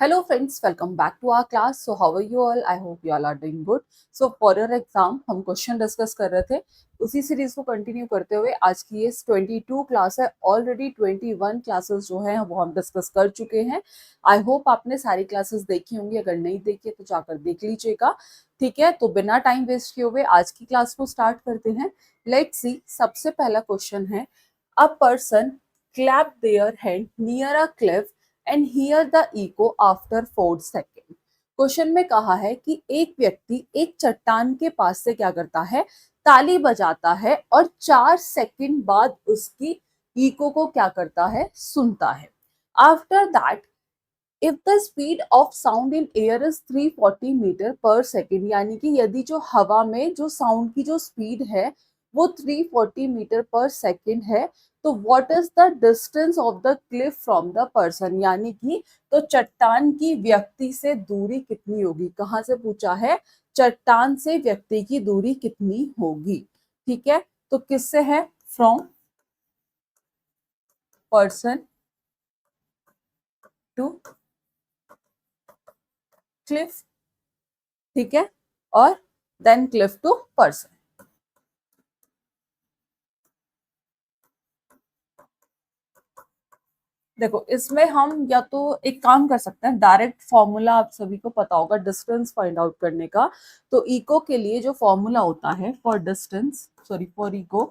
Hello friends, welcome back to our class. So how are you all? I hope you all are doing good. So for your exam हम question discuss कर रहे थे, उसी series को continue करते हुए आज की ये 22 क्लास है. ऑलरेडी 21 क्लासेस जो है वो हम डिस्कस कर चुके हैं. आई होप आपने सारी क्लासेस देखी होंगी. अगर नहीं देखी है तो जाकर देख लीजिएगा. ठीक है, तो बिना टाइम वेस्ट किए हुए आज की क्लास को स्टार्ट करते हैं. Let's see. सबसे पहला क्वेश्चन है, a person clap their hand near a cliff and hear the echo after 4 second. Question में कहा है कि एक व्यक्ति एक चट्टान के पास से क्या करता है, ताली बजाता है और 4 सेकंड बाद उसकी इको को क्या करता है, सुनता है. After that if the speed of sound in air is 340 metre पर सेकेंड, यानी कि यदि जो हवा में जो साउंड की जो स्पीड है वो 340 मीटर पर सेकेंड है, तो what is the distance of the Cliff from the person, यानी कि तो चट्टान की व्यक्ति से दूरी कितनी होगी. कहाँ से पूछा है, चट्टान से व्यक्ति की दूरी कितनी होगी. ठीक है, तो किससे है, फ्रॉम पर्सन टू क्लिफ. ठीक है, और देन क्लिफ टू पर्सन. देखो इसमें हम या तो एक काम कर सकते हैं, डायरेक्ट फॉर्मूला आप सभी को पता होगा डिस्टेंस फाइंड आउट करने का. तो इको के लिए जो फॉर्मूला होता है for distance, sorry for echo,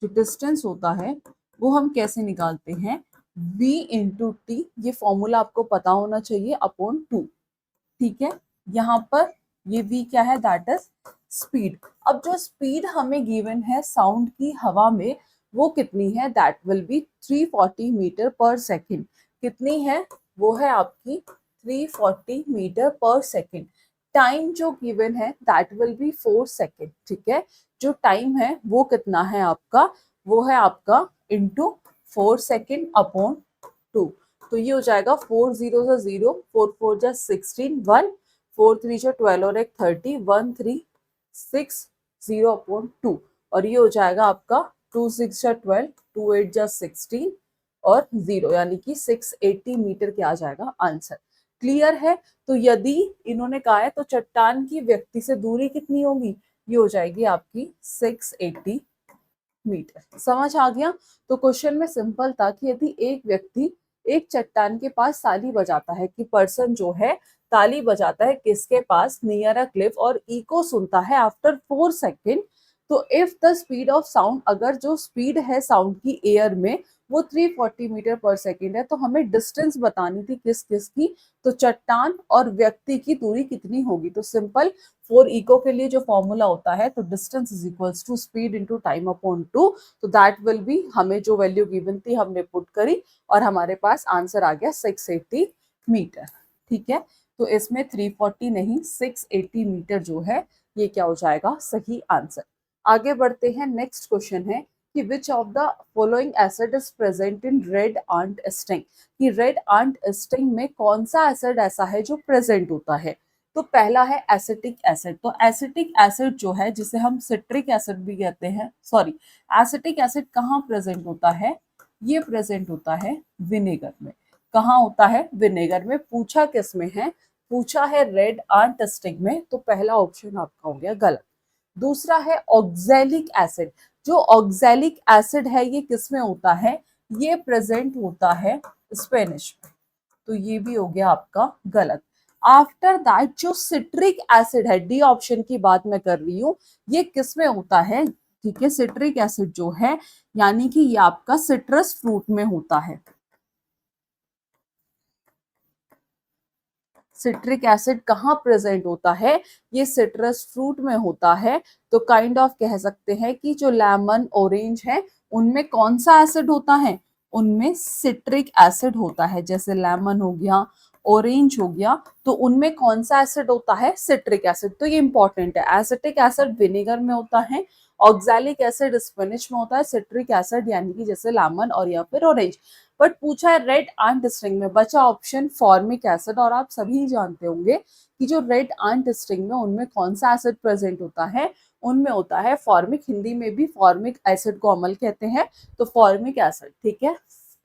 जो डिस्टेंस होता है वो हम कैसे निकालते हैं, v इंटू टी. ये फॉर्मूला आपको पता होना चाहिए, अपॉन 2. ठीक है, यहाँ पर ये v क्या है, दैट इज स्पीड. अब जो स्पीड हमें गिवन है साउंड की हवा में वो कितनी है, दैट विल बी 340 मीटर पर सेकेंड. कितनी है, वो है आपकी 340 मीटर पर सेकेंड. टाइम जो गिवन है दैट विल बी 4 सेकेंड. ठीक है, जो टाइम है वो कितना है आपका, वो है आपका इंटू 4 सेकेंड अपॉन 2. तो ये हो जाएगा 4 जीरो जा 0, 4 4 जा 16, 1 4 3 जा 12 और एक 30, 1 3 6 0 अपॉन 2. और ये हो जाएगा आपका 2 6 जा 12, 2 8 जा 16 और 0, यानी कि 680 मीटर क्या आ जाएगा आंसर. क्लियर है. तो यदि इन्होंने कहा है तो चट्टान की व्यक्ति से दूरी कितनी होगी, ये हो जाएगी आपकी 680 मीटर. समझ आ गया. तो क्वेश्चन में सिंपल था कि यदि एक व्यक्ति एक चट्टान के पास ताली बजाता है, कि पर्सन जो है ताली बजाता है किसके पास, नियर अ क्लिफ, और इको सुनता है आफ्टर 4 सेकेंड. तो if the speed of sound, अगर जो स्पीड है साउंड की एयर में वो 340 मीटर पर सेकेंड है, तो हमें डिस्टेंस बतानी थी किस किस की, तो चट्टान और व्यक्ति की दूरी कितनी होगी. तो सिंपल, फॉर इको के लिए जो फॉर्मूला होता है, तो distance is equals to speed into time upon 2. तो दैट विल बी, हमें जो वैल्यू गिवन थी हमने पुट करी और हमारे पास आंसर आ गया 680 मीटर. ठीक है, तो इसमें 340 नहीं 680 मीटर जो है ये क्या हो जाएगा, सही आंसर. आगे बढ़ते हैं. नेक्स्ट क्वेश्चन है कि which of the following acid is present in red ant sting. कि रेड आंट स्टिंग में कौन सा एसिड ऐसा है जो प्रेजेंट होता है. तो पहला है एसिटिक एसिड. तो एसिटिक एसिड जो है, जिसे हम सिट्रिक एसिड भी कहते हैं, सॉरी, एसिटिक एसिड कहाँ प्रेजेंट होता है, ये प्रेजेंट होता है विनेगर में. कहाँ होता है, विनेगर में. पूछा किस में है, पूछा है रेड आंट स्टिंग में. तो पहला ऑप्शन आपका हो गया गलत. दूसरा है ऑक्सैलिक एसिड. जो ऑक्सैलिक एसिड है ये किस में होता है, ये प्रेजेंट होता है स्पेनिश में. तो ये भी हो गया आपका गलत. आफ्टर दैट जो सिट्रिक एसिड है, डी ऑप्शन की बात मैं कर रही हूँ, ये किस में होता है. ठीक है, सिट्रिक एसिड जो है यानी कि ये आपका सिट्रस फ्रूट में होता है. सिट्रिक एसिड कहाँ प्रेजेंट होता है, ये सिट्रस फ्रूट में होता है. तो काइंड ऑफ कह सकते हैं कि जो लेमन ऑरेंज है उनमें कौन सा एसिड होता है, उनमें सिट्रिक एसिड होता है. जैसे लेमन हो गया, ऑरेंज हो गया, तो उनमें कौन सा एसिड होता है, सिट्रिक एसिड. तो ये इंपॉर्टेंट है. एसिटिक एसिड विनेगर में होता है, ऑक्सैलिक एसिड स्पेनिश में होता है, सिट्रिक एसिड यानी कि जैसे लेमन और या फिर ऑरेंज. बट पूछा है रेड आंट स्ट्रिंग में, बचा ऑप्शन फॉर्मिक एसिड. और आप सभी जानते होंगे कि जो रेड आंट स्ट्रिंग में उनमें कौन सा एसिड प्रेजेंट होता है, उनमें होता है फॉर्मिक. हिंदी में भी फॉर्मिक एसिड को अम्ल कहते हैं, तो फॉर्मिक एसिड. ठीक है,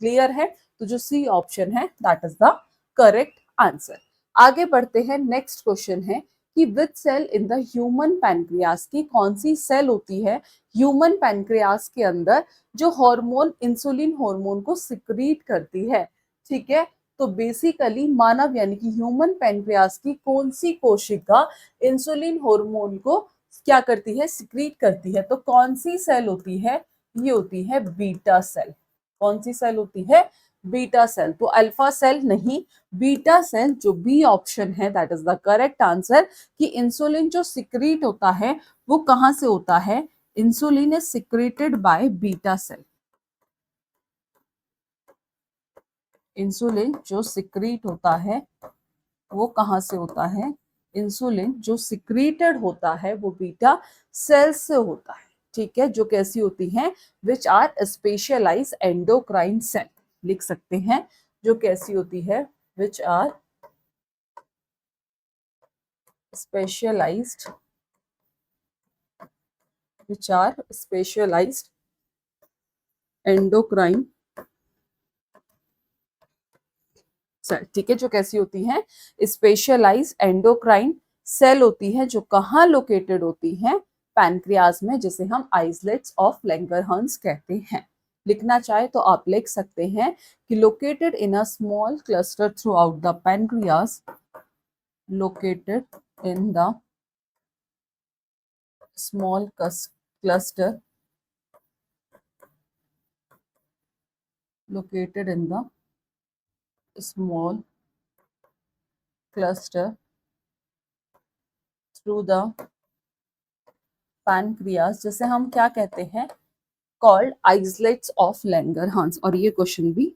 क्लियर है. तो जो सी ऑप्शन है that is the correct answer. आगे बढ़ते हैं, नेक्स्ट क्वेश्चन है कि which cell in the human pancreas, की कौन सी सेल होती है ह्यूमन पैनक्रियास के अंदर जो हार्मोन इंसुलिन हार्मोन को सिक्रीट करती है। ठीक है, तो बेसिकली मानव यानी कि ह्यूमन पैनक्रियास की कौन सी कोशिका इंसुलिन हार्मोन को क्या करती है, सिक्रीट करती है, तो कौन सी सेल होती है, ये होती है बीटा सेल। कौन सी सेल होती है, बीटा सेल। तो अल्फा सेल नहीं, बीटा सेल, जो बी ऑप्शन है that is the correct answer, कि इंसुलिन जो सिक्रीट होता है वो कहां से होता है, insulin is secreted by beta cell. Insulin जो सिक्रीट होता है वो कहां से होता है, इंसुलिन जो सिक्रीटेड होता है वो बीटा सेल से होता है। ठीक है, जो कैसी होती हैं, which are specialise endocrine cell, लिख सकते हैं, जो कैसी होती है, which are specialised, which are specialised endocrine cell. ठीक है, जो कैसी होती हैं, स्पेशलाइज्ड एंडोक्राइन सेल होती है, जो कहाँ लोकेटेड होती हैं, पैनक्रियाज में, जिसे हम आइसलेट्स ऑफ लैंगरहंस कहते हैं। लिखना चाहे तो आप लिख सकते हैं कि located in a small cluster throughout the pancreas, located in the small cluster, located in the small cluster through the pancreas, जिसे हम क्या कहते हैं, कॉल्ड आइसलेट्स ऑफ लैंगरहांस। और ये क्वेश्चन भी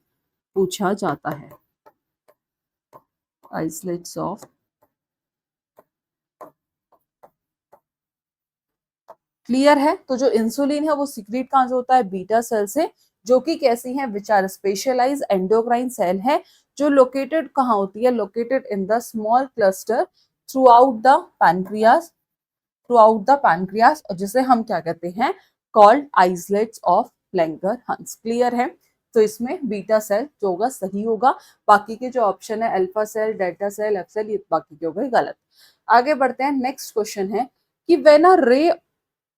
पूछा जाता है, आइसलेट्स ऑफ, क्लियर है। तो जो इंसुलिन है वो सिक्रीट कहां से होता है, बीटा सेल से, जो कि कैसी है, which are specialise endocrine cell है, जो लोकेटेड कहां होती है, located in the small cluster throughout the pancreas, throughout the pancreas, और जिसे हम क्या कहते हैं, called islets of Langerhans. Clear है। तो इसमें बीटा सेल जो होगा सही होगा, बाकी के जो ऑप्शन है alpha cell, delta cell, F cell, ये बाकी के हो गए गलत। आगे बढ़ते हैं, नेक्स्ट क्वेश्चन है कि when a ray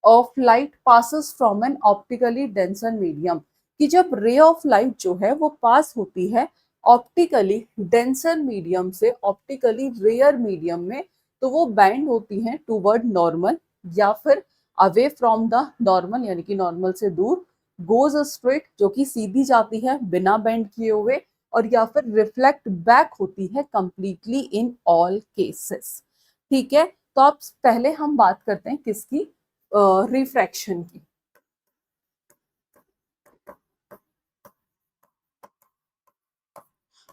of light passes from an optically denser medium, कि जब रे ऑफ लाइट जो है वो पास होती है ऑप्टिकली डेंसर मीडियम से ऑप्टिकली रेयर मीडियम में, तो वो बैंड होती है टूवर्ड नॉर्मल, या फिर अवे फ्रॉम द नॉर्मल यानी कि नॉर्मल से दूर, गोज स्ट्रेट जो कि सीधी जाती है बिना बेंड किए हुए, और या फिर रिफ्लेक्ट बैक होती है कंप्लीटली इन ऑल केसेस। ठीक है, तो आप पहले हम बात करते हैं किसकी, रिफ्रैक्शन की।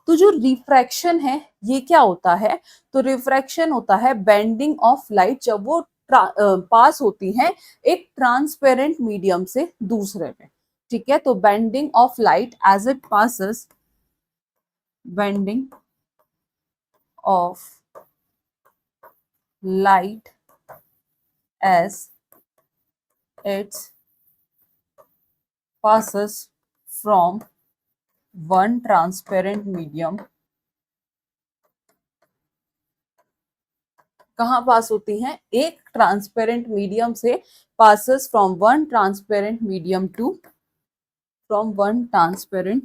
तो जो रिफ्रैक्शन है ये क्या होता है, तो रिफ्रैक्शन होता है बेंडिंग ऑफ लाइट जब वो पास होती है एक ट्रांसपेरेंट मीडियम से दूसरे में। ठीक है, तो bending of light as it passes, bending of light as it's passes from one transparent medium, कहाँ पास होती हैं, एक ट्रांसपेरेंट मीडियम से, passes from one transparent medium to, from one transparent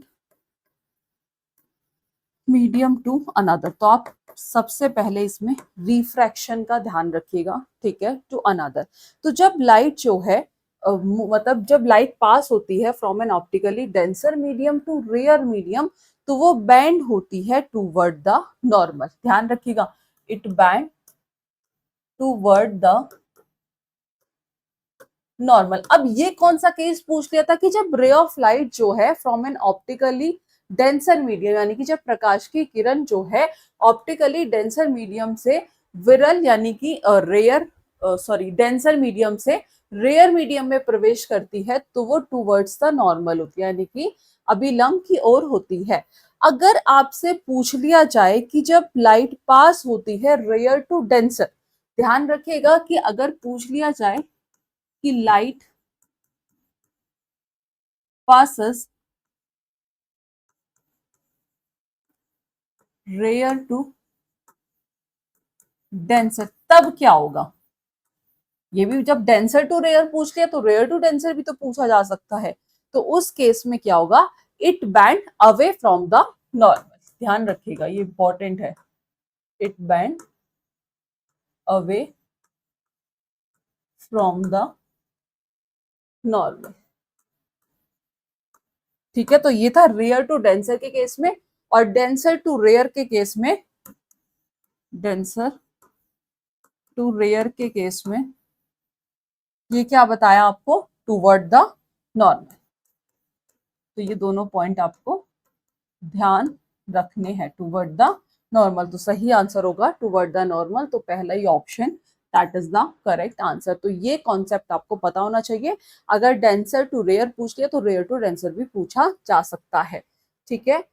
medium to another। तो आप सबसे पहले इसमें रिफ्रैक्शन का ध्यान रखिएगा। ठीक है, टू अनदर, तो जब लाइट जो है मतलब जब लाइट पास होती है from an optically denser medium to rare medium, तो वो बैंड होती है टूवर्ड द नॉर्मल। ध्यान रखिएगा, it band toward the normal. अब ये कौन सा केस पूछ लिया था कि जब रे ऑफ लाइट जो है from an optically denser medium, यानी कि जब प्रकाश की किरण जो है ऑप्टिकली डेंसर मीडियम से विरल यानी कि रेयर, सॉरी डेंसर मीडियम से रेयर मीडियम में प्रवेश करती है, तो वो टूवर्ड्स द नॉर्मल होती है, यानी कि अभिलंब की ओर होती है। अगर आपसे पूछ लिया जाए कि जब लाइट पास होती है रेयर टू डेंसर, ध्यान रखिएगा कि अगर पूछ लिया जाए कि light passes rare to denser, तब क्या होगा? ये भी जब डेंसर टू रेयर पूछ लिया तो रेयर टू डेंसर भी तो पूछा जा सकता है। तो उस केस में क्या होगा? It band away from the normal. ध्यान रखिएगा, ये इंपॉर्टेंट है। It band away from the normal. ठीक है, तो ये था रेयर टू डेंसर के केस में। और डेंसर टू रेयर के केस में, डेंसर टू रेयर के केस में ये क्या बताया आपको? Toward the normal. तो ये दोनों पॉइंट आपको ध्यान रखने हैं। टूवर्ड द नॉर्मल, तो सही आंसर होगा टूवर्ड द नॉर्मल। तो पहला ही option, that is the correct answer. तो ये कॉन्सेप्ट आपको पता होना चाहिए। अगर डेंसर टू रेयर पूछ लिया तो रेयर टू डेंसर भी पूछा जा सकता है। ठीक है,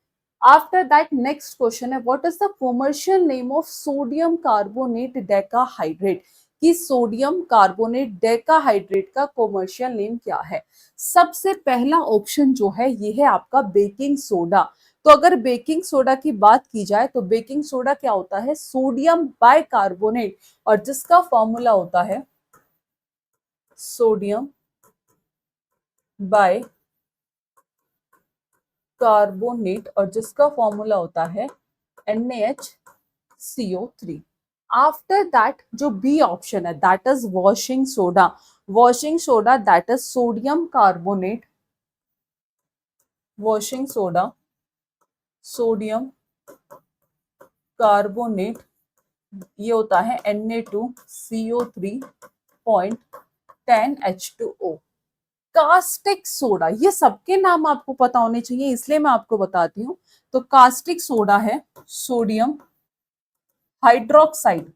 आफ्टर दैट नेक्स्ट क्वेश्चन है, what is the commercial name of sodium carbonate decahydrate? कि सोडियम कार्बोनेट डेकाहाइड्रेट का कॉमर्शियल नेम क्या है? सबसे पहला ऑप्शन जो है ये है आपका बेकिंग सोडा। तो अगर बेकिंग सोडा की बात की जाए तो बेकिंग सोडा क्या होता है? सोडियम बाइकार्बोनेट, और जिसका फॉर्मूला होता है सोडियम बाय कार्बोनेट, और जिसका फॉर्मूला होता है NaHCO3। आफ्टर दैट जो बी ऑप्शन है, that is washing soda. Washing soda that is sodium carbonate, washing soda sodium carbonate, ये होता है Na2CO3.10H2O। कास्टिक सोडा, ये सबके नाम आपको पता होने चाहिए इसलिए मैं आपको बताती हूँ। तो कास्टिक सोडा है sodium hydroxide,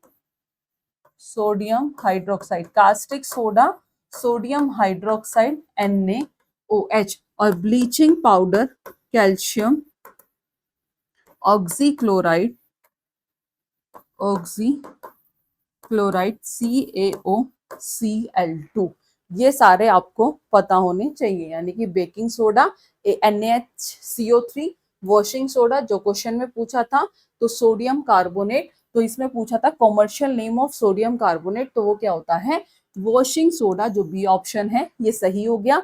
sodium hydroxide, caustic soda sodium hydroxide NaOH। और bleaching powder calcium oxychloride, oxychloride CaOCl2। ये सारे आपको पता होने चाहिए। यानी कि baking soda NaHCO3, washing soda जो क्वेश्चन में पूछा था, तो सोडियम कार्बोनेट, तो इसमें पूछा था commercial name of sodium carbonate, तो वो क्या होता है? वॉशिंग सोडा, जो बी ऑप्शन है ये सही हो गया।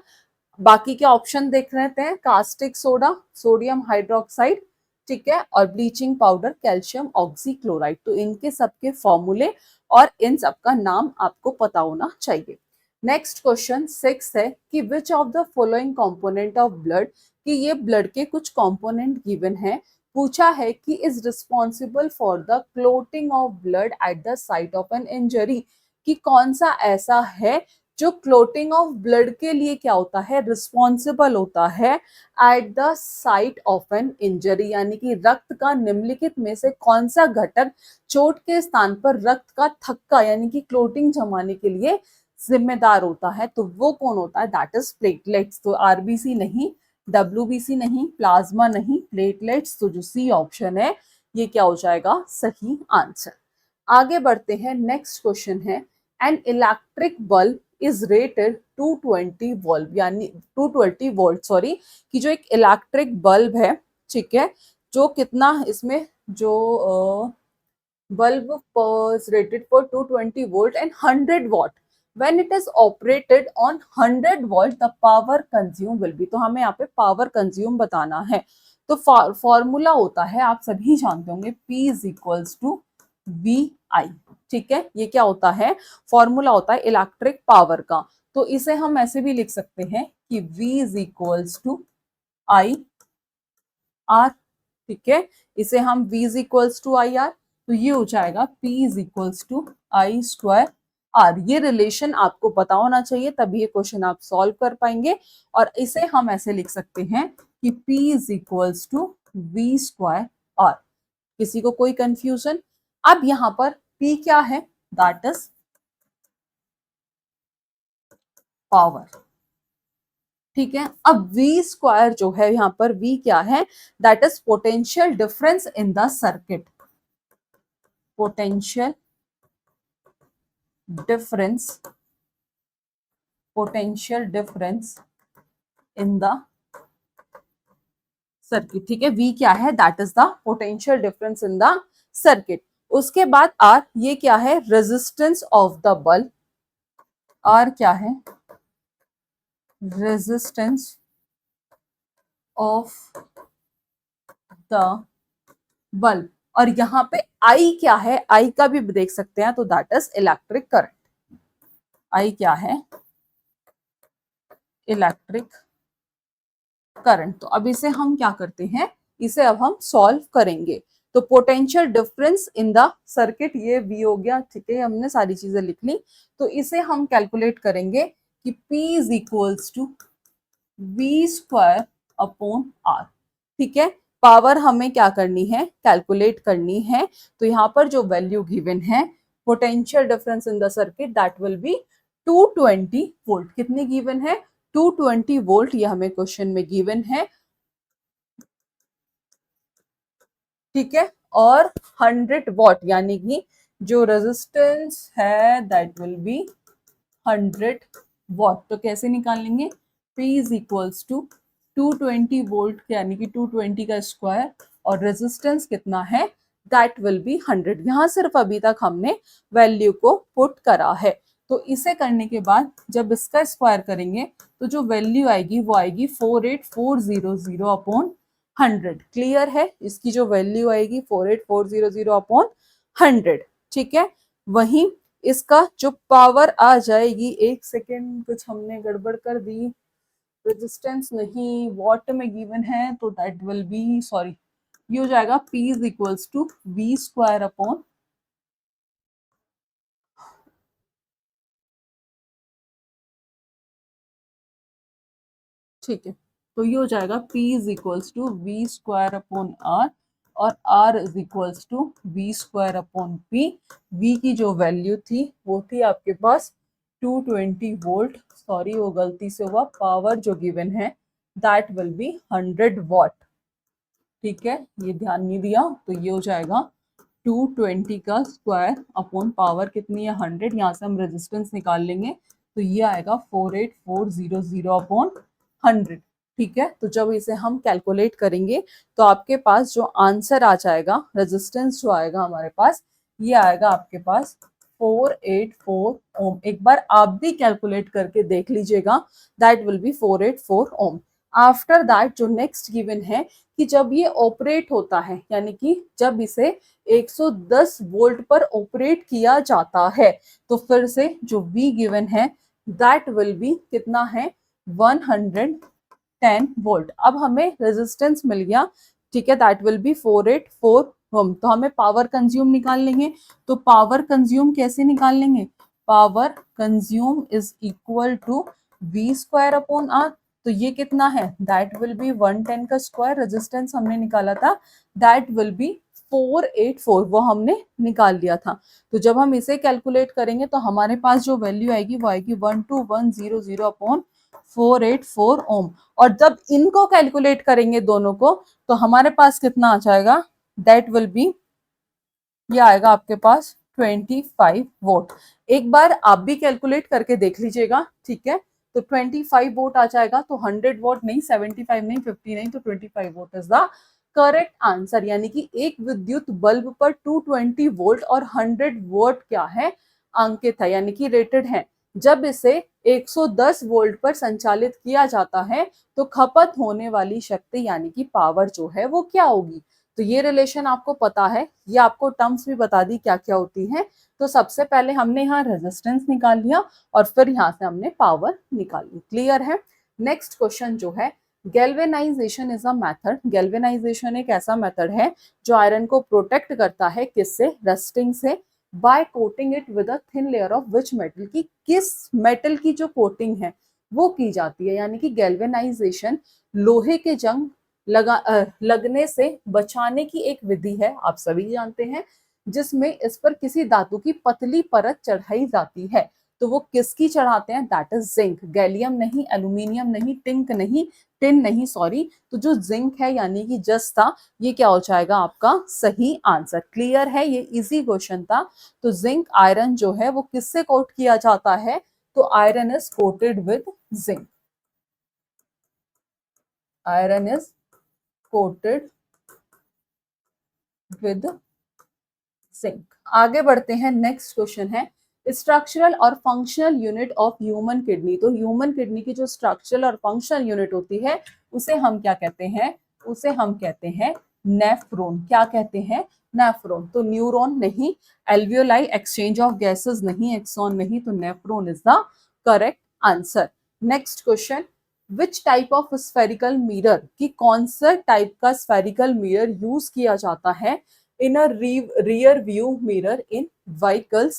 बाकी के ऑप्शन देख रहे हैं, कास्टिक सोडा सोडियम हाइड्रोक्साइड, ठीक है, और ब्लीचिंग पाउडर कैल्शियम ऑक्सीक्लोराइड। तो इनके सबके फॉर्मूले और इन सबका नाम आपको पता होना चाहिए। नेक्स्ट क्वेश्चन 6 है कि which of the following component of blood, कि ये ब्लड के कुछ कंपोनेंट गिवन है। पूछा है कि is responsible for the clotting of blood at the site of an injury, कि कौन सा ऐसा है जो क्लोटिंग ऑफ ब्लड के लिए क्या होता है? रिस्पॉन्सिबल होता है at the site of an injury. यानी कि रक्त का निम्नलिखित में से कौन सा घटक चोट के स्थान पर रक्त का थक्का यानी कि क्लोटिंग जमाने के लिए जिम्मेदार होता है? तो वो कौन होता है? That is platelets. तो आरबीसी नहीं, डब्ल्यूबीसी नहीं, प्लाज्मा नहीं, प्लेटलेट्स। तो जो सी ऑप्शन है ये क्या हो जाएगा? सही आंसर। आगे बढ़ते हैं, नेक्स्ट क्वेश्चन है, an electric bulb is rated 220 volt, यानी 220 वोल्ट सॉरी, कि जो एक इलेक्ट्रिक बल्ब है, ठीक है, जो कितना इसमें जो bulb was rated for 220 volt and 100 watt. When it is operated on 100 volt, the power consumed will be, तो हमें यहाँ पे power consume बताना है। तो फॉर्मूला होता है, आप सभी जानते होंगे, P is equals to VI। ठीक है, ये क्या होता है? फॉर्मूला होता है इलेक्ट्रिक पावर का। तो इसे हम ऐसे भी लिख सकते हैं कि V is equals to I R। ठीक है, इसे हम V is equals to I R, तो ये हो जाएगा P is equals to I square R। ये रिलेशन आपको पता होना चाहिए, तभी ये क्वेश्चन आप सॉल्व कर पाएंगे। और इसे हम ऐसे लिख सकते हैं कि P is equals to V square R। किसी को कोई कंफ्यूजन? अब यहाँ पर P क्या है? That is power. ठीक है, अब V स्क्वायर जो है यहाँ पर V क्या है? That is potential difference in the circuit, potential difference, potential difference in the circuit, ठीक है। V क्या है, that is the potential difference in the circuit. उसके बाद R, ये क्या है, resistance of the bulb. R क्या है, रेजिस्टेंस ऑफ द बल्ब। और यहाँ पे I क्या है, I का भी देख सकते हैं, तो that is electric current. I क्या है, इलेक्ट्रिक करंट। तो अब इसे हम क्या करते हैं, इसे अब हम सॉल्व करेंगे। तो potential difference in the circuit, ये V हो गया, ठीक है, हमने सारी चीजें लिख ली। तो इसे हम कैलकुलेट करेंगे कि P is equals to V square upon R, ठीक है। पावर हमें क्या करनी है, कैलकुलेट करनी है। तो यहाँ पर जो वैल्यू गिवन है, potential difference in the circuit, that will B 220 volt. कितनी गिवन है, 220 वोल्ट, ये हमें क्वेश्चन में गिवन है, ठीक है। और 100 वॉट, यानी कि जो रेजिस्टेंस है दैट विल बी 100 वॉट। तो कैसे निकालेंगे, P is equals to 220 volt, यानी कि 220 का स्क्वायर, और रेजिस्टेंस कितना है, दैट विल बी 100। यहाँ सिर्फ अभी तक हमने वैल्यू को पुट करा है। तो इसे करने के बाद जब इसका स्क्वायर करेंगे तो जो वैल्यू आएगी वो आएगी 48400 अपॉन 100। क्लियर है, इसकी जो वैल्यू आएगी 48400 अपॉन 100, ठीक है। वहीं इसका जो पावर आ जाएगी, एक सेकेंड, कुछ हमने गड़बड़ कर दी, रेजिस्टेंस नहीं वॉट में गिवन है, तो दैट विल बी, सॉरी, ये हो जाएगा P is equals to V square upon, ठीक है, तो ये हो जाएगा P is equals to V square upon R, और R is equals to V square upon P। V की जो वैल्यू थी वो थी आपके पास 220 वोल्ट, सॉरी वो गलती से हुआ, पावर जो गिवन है दैट विल बी 100 वॉट, ठीक है, ये ध्यान नहीं दिया। तो ये हो जाएगा 220 का स्क्वायर अपॉन पावर कितनी है, 100, यहाँ से हम रेजिस्टेंस निकाल लेंगे, तो ये आएगा 48400 अपॉन 100, ठीक है। तो जब इसे हम कैलकुलेट करेंगे तो आपके पास जो आंसर आ जाएगा, रेजिस्टेंस जो आएगा हमारे पास, ये आएगा आपके पास 484 ओम। एक बार आप भी कैलकुलेट करके देख लीजिएगा, that will be 484 ohm. After that जो नेक्स्ट गिवन है कि जब ये ऑपरेट होता है, यानी कि जब इसे 110 वोल्ट पर ऑपरेट किया जाता है, तो फिर से जो V गिवन है दैट विल बी कितना है, 110 वोल्ट। अब हमें रेजिस्टेंस मिल गया, ठीक है, दैट विल बी 484 ओम। तो हमें पावर कंज्यूम निकाल लेंगे। तो पावर कंज्यूम कैसे निकाल लेंगे, power consume is equal to V square upon R। तो ये कितना है, दैट विल बी 110 का स्क्वायर, रेजिस्टेंस हमने निकाला था, दैट विल बी 484, वो हमने निकाल लिया था। तो जब हम इसे कैलकुलेट करेंगे तो हमारे पास जो वैल्यू आएगी वो आएगी 12100 अपॉन 484 ओम। और जब इनको कैलकुलेट करेंगे दोनों को, तो हमारे पास कितना आ जाएगा, दैट विल बी, ये आएगा आपके पास 25 वोल्ट। एक बार आप भी कैलकुलेट करके देख लीजिएगा, ठीक है। तो 25 वोल्ट आ जाएगा, तो 100 वोल्ट नहीं, 75 नहीं, 50 नहीं, तो 25 volt is the correct answer. यानी कि एक विद्युत बल्ब पर 220 वोल्ट और 100 वोल्ट क्या है, अंकित है, यानी कि रेटेड है। जब इसे 110 वोल्ट पर संचालित किया जाता है तो खपत होने वाली शक्ति यानी कि पावर जो है वो क्या होगी। तो ये रिलेशन आपको पता है, ये आपको टर्म्स भी बता दी क्या क्या होती हैं। तो सबसे पहले हमने यहाँ रेजिस्टेंस निकाल लिया और फिर यहाँ से हमने पावर निकाली। क्लियर है। नेक्स्ट क्वेश्चन जो है, galvanisation is a method. Galvanisation एक ऐसा मेथड है जो आयरन को प्रोटेक्ट करता है, किससे, रस्टिंग से, by coating it with a thin layer of which metal, की किस मेटल की जो कोटिंग है वो की जाती है। यानी कि गैल्वेनाइजेशन लोहे के जंग लगने से बचाने की एक विधि है, आप सभी जानते हैं, जिसमें इस पर किसी धातु की पतली परत चढ़ाई जाती है। तो वो किसकी चढ़ाते हैं, दैट इज जिंक। गैलियम नहीं, एल्यूमिनियम नहीं, टिंक नहीं, टिन नहीं, सॉरी। तो जो जिंक है यानी कि जस्ता, ये क्या हो जाएगा आपका सही आंसर। क्लियर है, ये इजी क्वेश्चन था। तो जिंक आयरन जो है वो किससे कोट किया जाता है, तो iron is coated with zinc, iron is coated with zinc. आगे बढ़ते हैं, नेक्स्ट क्वेश्चन है स्ट्रक्चरल और functional unit of human kidney. तो ह्यूमन किडनी की जो स्ट्रक्चरल और फंक्शनल यूनिट होती है उसे हम क्या कहते हैं, उसे हम कहते हैं नेफ्रॉन। क्या कहते हैं, नेफ्रॉन। तो न्यूरॉन नहीं, एल्वियोलाई एक्सचेंज ऑफ गैसेस नहीं, एक्सॉन नहीं, तो nephron is the correct answer. Next question, which type of spherical mirror, कि कौन सा टाइप का स्फेरिकल मिरर यूज किया जाता है in a rear view mirror in vehicles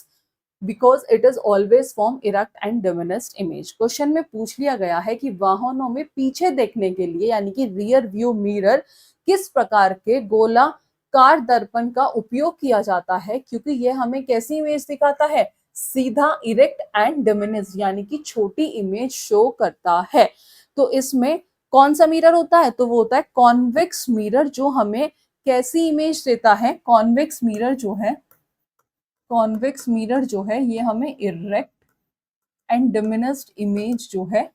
because it is always form erect and diminished image। Question में पूछ लिया गया है कि वाहनों में पीछे देखने के लिए यानी कि रियर व्यू मिरर किस प्रकार के गोलाकार दर्पण का उपयोग किया जाता है, क्योंकि यह हमें कैसी इमेज दिखाता है, सीधा, इरेक्ट एंड डिमिनिश यानी कि छोटी इमेज शो करता है। तो इसमें कौन सा मिरर होता है, तो वो होता है कॉन्वेक्स मिरर, जो हमें कैसी इमेज देता है, कॉन्वेक्स मिरर जो है, कॉन्वेक्स मिरर जो है ये हमें इरेक्ट एंड डिमिनिश्ड इमेज जो है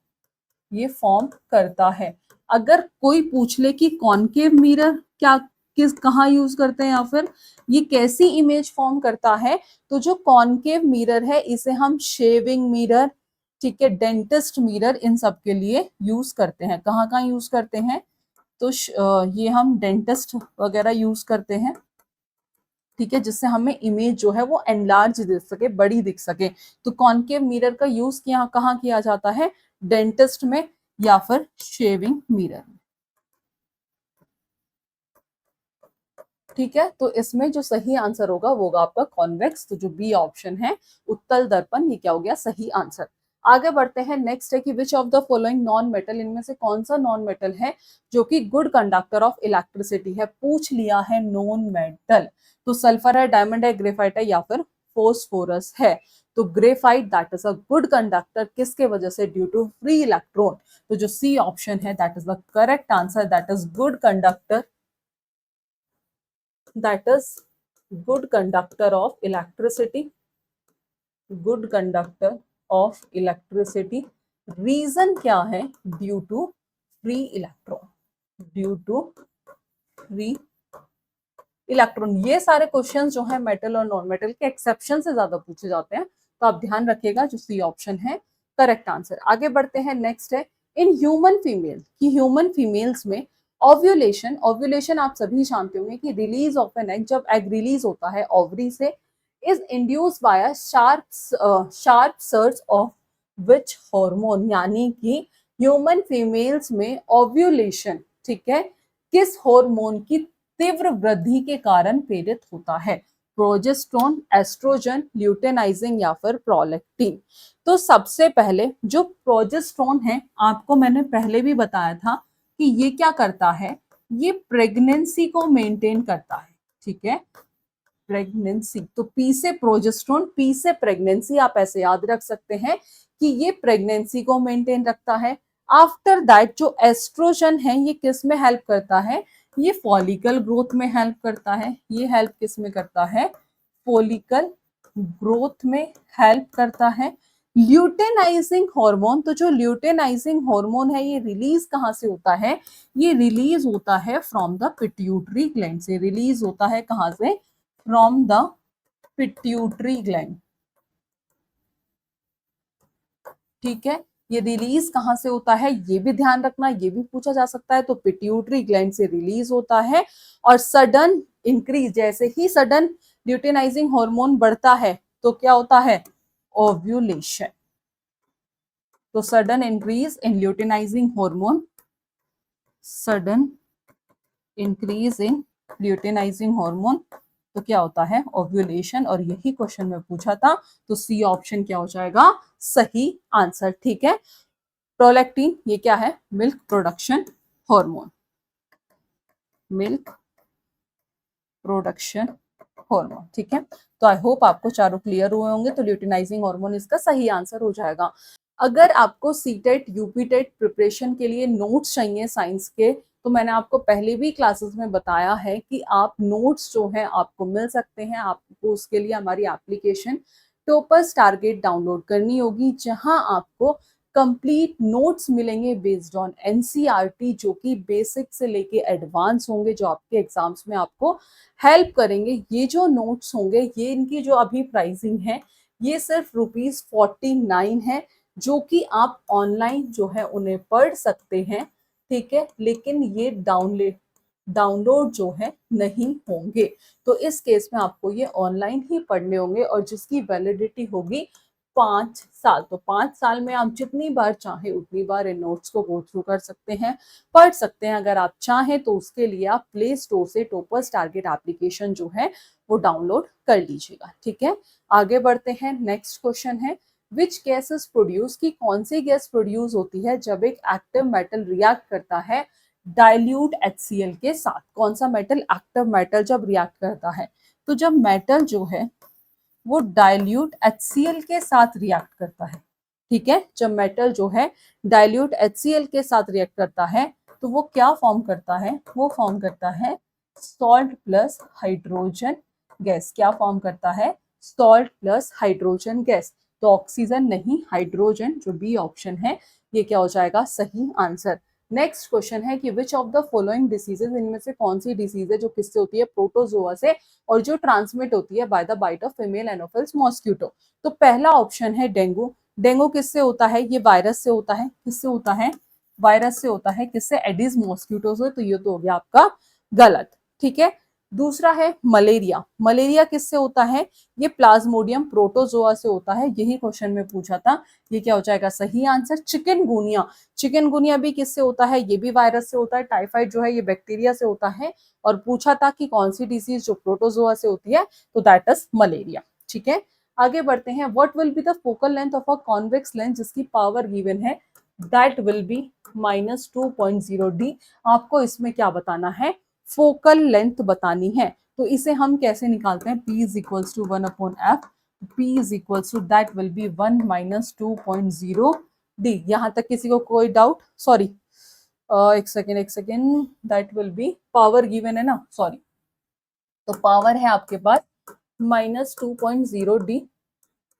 ये फॉर्म करता है। अगर कोई पूछ ले कि कॉनकेव मिरर क्या कहाँ यूज करते हैं या फिर ये कैसी इमेज फॉर्म करता है, तो जो कॉनकेव मिरर है इसे हम शेविंग मिरर, ठीक है, डेंटिस्ट मिरर, इन सब के लिए यूज करते हैं। कहाँ कहाँ यूज करते हैं, तो ये हम डेंटिस्ट वगैरह यूज करते हैं, ठीक है, जिससे हमें इमेज जो है वो एनलार्ज दिख सके, बड़ी दिख सके। तो कॉनकेव मिरर का यूज कहाँ किया जाता है, डेंटिस्ट में या फिर शेविंग मिरर में, ठीक है। तो इसमें जो सही आंसर होगा वो होगा आपका कॉन्वेक्स। तो जो बी ऑप्शन है उत्तल दर्पण, ये क्या हो गया, सही आंसर। आगे बढ़ते हैं, नेक्स्ट है कि which of the following non metal, इनमें से कौन सा नॉन मेटल है जो कि गुड कंडक्टर ऑफ इलेक्ट्रिसिटी है। पूछ लिया है नॉन मेटल, तो सल्फर है, डायमंड है, ग्रेफाइट है या फिर फोस्फोरस है। तो graphite that is a good conductor, किसके वजह से, ड्यू टू फ्री इलेक्ट्रॉन। तो जो सी ऑप्शन है that is the correct answer, that is good conductor, that is good conductor of electricity, good conductor of electricity। Reason क्या है, due to free electron, due to free electron. ये सारे questions जो है metal और non metal के exception से ज्यादा पूछे जाते हैं, तो आप ध्यान रखिएगा, जो सी ऑप्शन है करेक्ट आंसर। आगे बढ़ते हैं, नेक्स्ट है इन ह्यूमन फीमेल, कि ह्यूमन फीमेल्स में ओव्यूलेशन, ओव्यूलेशन आप सभी जानते होंगे कि रिलीज ऑफ एन एग, जब एग रिलीज होता है ओवरी से, is induced by sharp search of which hormone, यानी कि ह्यूमन फीमेल्स में ओव्यूलेशन, ठीक है, किस हार्मोन की तीव्र वृद्धि के कारण प्रेरित होता है, प्रोजेस्टेरोन, एस्ट्रोजन, ल्यूटेनाइजिंग या फिर प्रोलैक्टिन। तो सबसे पहले जो प्रोजेस्टेरोन है, आपको मैंने पहले भी बताया था कि ये क्या करता है, ये प्रेगनेंसी को मेंटेन करता है, ठीक है, प्रेगनेंसी। तो पी से प्रोजेस्टेरोन, पी से प्रेगनेंसी, आप ऐसे याद रख सकते हैं कि ये प्रेगनेंसी को मेंटेन रखता है। आफ्टर दैट जो एस्ट्रोजन है ये किस में हेल्प करता है, ये फॉलिकल ग्रोथ में हेल्प करता है। ये हेल्प किस में करता है, फॉलिकल ग्रोथ में हेल्प करता है। ल्यूटेनाइजिंग हार्मोन, तो जो ल्यूटेनाइजिंग हार्मोन है ये रिलीज कहाँ से होता है, ये रिलीज होता है फ्रॉम द पिट्यूटरी ग्लैंड से, रिलीज होता है कहाँ से, फ्रॉम द पिट्यूटरी ग्लैंड, ठीक है। ये रिलीज कहाँ से होता है ये भी ध्यान रखना, ये भी पूछा जा सकता है। तो पिट्यूटरी ग्लैंड से रिलीज होता है, और सडन इंक्रीज, जैसे ही सडन ल्यूटेनाइजिंग हार्मोन बढ़ता है तो क्या होता है, ओव्यूलेशन। तो sudden increase in luteinising hormone, sudden increase in luteinising hormone, तो क्या होता है, ओव्यूलेशन। और यही क्वेश्चन में पूछा था, तो सी ऑप्शन क्या हो जाएगा, सही आंसर, ठीक है। प्रोलैक्टिन ये क्या है, milk production hormone, milk production hormone, ठीक है। तो आई होप आपको चारों क्लियर हुए होंगे। तो ल्यूटेनाइजिंग हार्मोन इसका सही आंसर हो जाएगा। अगर आपको सीटेट यूपीटेट प्रिपरेशन के लिए नोट्स चाहिए साइंस के, तो मैंने आपको पहले भी क्लासेस में बताया है कि आप नोट्स जो है आपको मिल सकते हैं। आपको उसके लिए हमारी एप्लीकेशन टॉपर्स टारगेट डाउनलोड करनी होगी, जहां आपको कंप्लीट नोट्स मिलेंगे बेस्ड ऑन एनसीईआरटी, जो कि बेसिक से लेके एडवांस होंगे, जो आपके एग्जाम्स में आपको हेल्प करेंगे। ये जो नोट्स होंगे, ये इनकी जो अभी प्राइसिंग है, ये सिर्फ ₹49 है, जो कि आप ऑनलाइन जो है उन्हें पढ़ सकते हैं, ठीक है, लेकिन ये डाउनलोड जो है नहीं होंगे। तो इस केस में आपको ये ऑनलाइन ही पढ़ने होंगे, और जिसकी वैलिडिटी होगी 5 साल। तो 5 साल में आप जितनी बार चाहे उतनी बार इन नोट्स को गो थ्रू कर सकते हैं, पढ़ सकते हैं। अगर आप चाहें तो उसके लिए आप प्ले स्टोर से टॉपर्स टारगेट एप्लीकेशन जो है वो डाउनलोड कर लीजिएगा, ठीक है। आगे बढ़ते हैं, नेक्स्ट क्वेश्चन है विच गैस इज प्रोड्यूस, की कौन सी गैस प्रोड्यूस होती है जब एक एक्टिव मेटल रिएक्ट करता है डाइल्यूट HCl के साथ। कौन सा मेटल, एक्टिव मेटल जब रिएक्ट करता है, तो जब मेटल जो है वो डाइल्यूट HCl के साथ रिएक्ट करता है, ठीक है, जब मेटल जो है डाइल्यूट HCl के साथ रिएक्ट करता है, तो वो क्या फॉर्म करता है, वो फॉर्म करता है सॉल्ट प्लस हाइड्रोजन गैस। क्या फॉर्म करता है, सॉल्ट प्लस हाइड्रोजन गैस। तो ऑक्सीजन नहीं, हाइड्रोजन, जो बी ऑप्शन है ये क्या हो जाएगा, सही आंसर। नेक्स्ट क्वेश्चन है कि which of the following diseases, इनमें से कौन सी डिसीज है जो किससे होती है, प्रोटोजोआ से, और जो ट्रांसमिट होती है by the bite of female anopheles mosquito. तो पहला ऑप्शन है डेंगू। डेंगू किससे होता है, ये वायरस से होता है। किससे होता है, वायरस से होता है। किससे, एडिस मॉस्किटो से। तो ये तो हो गया आपका गलत, ठीक है। दूसरा है मलेरिया। मलेरिया किससे होता है, ये प्लाज्मोडियम प्रोटोजोआ से होता है। यही क्वेश्चन में पूछा था, ये क्या हो जाएगा, सही आंसर। चिकनगुनिया, चिकनगुनिया भी किससे होता है, ये भी वायरस से होता है। टाइफाइड जो है ये बैक्टीरिया से होता है, और पूछा था कि कौन सी डिसीज जो प्रोटोजोआ से होती है, तो दैट इज मलेरिया, ठीक है। आगे बढ़ते हैं, what will be the focal length of a convex lens, जिसकी पावर गिवन है, दैट विल बी -2.0 डी। आपको इसमें क्या बताना है, फोकल लेंथ बतानी है। तो इसे हम कैसे निकालते हैं, P is equals to 1/f, P is equals to that will be 1 - 2.0 D. यहां तक किसी को कोई डाउट, सॉरी एक second, that will be power given है ना, सॉरी, तो पावर है आपके पास -2.0 D,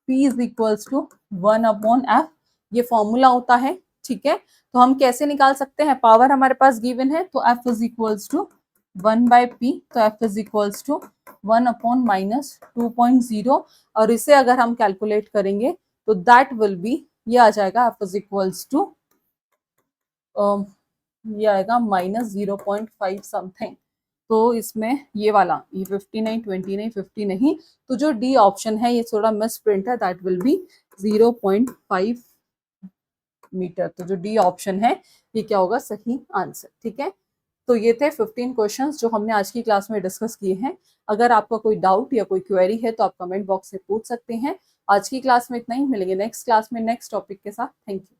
P is equals to 1/f, ये फॉर्मूला होता है, ठीक है। तो हम कैसे निकाल सकते हैं, पावर हमारे पास गिवन है, तो F is equals to 1/p, तो F इज इक्वल्स टू 1/-2.0, और इसे अगर हम कैलकुलेट करेंगे तो दैट विल बी, ये आ जाएगा F इज इक्वल्स टू, ये आएगा -0.5 समथिंग। तो इसमें ये वाला, ये 50 नहीं, 20 नहीं, 50 नहीं, तो जो डी ऑप्शन है ये थोड़ा मिस प्रिंट है, दैट विल बी 0.5 मीटर। तो जो डी ऑप्शन है ये क्या होगा, सही आंसर, ठीक है। तो ये थे 15 क्वेश्चंस जो हमने आज की क्लास में डिस्कस किए हैं। अगर आपका कोई डाउट या कोई क्वेरी है तो आप कमेंट बॉक्स से पूछ सकते हैं। आज की क्लास में इतना ही, मिलेंगे नेक्स्ट क्लास में नेक्स्ट टॉपिक के साथ। Thank you.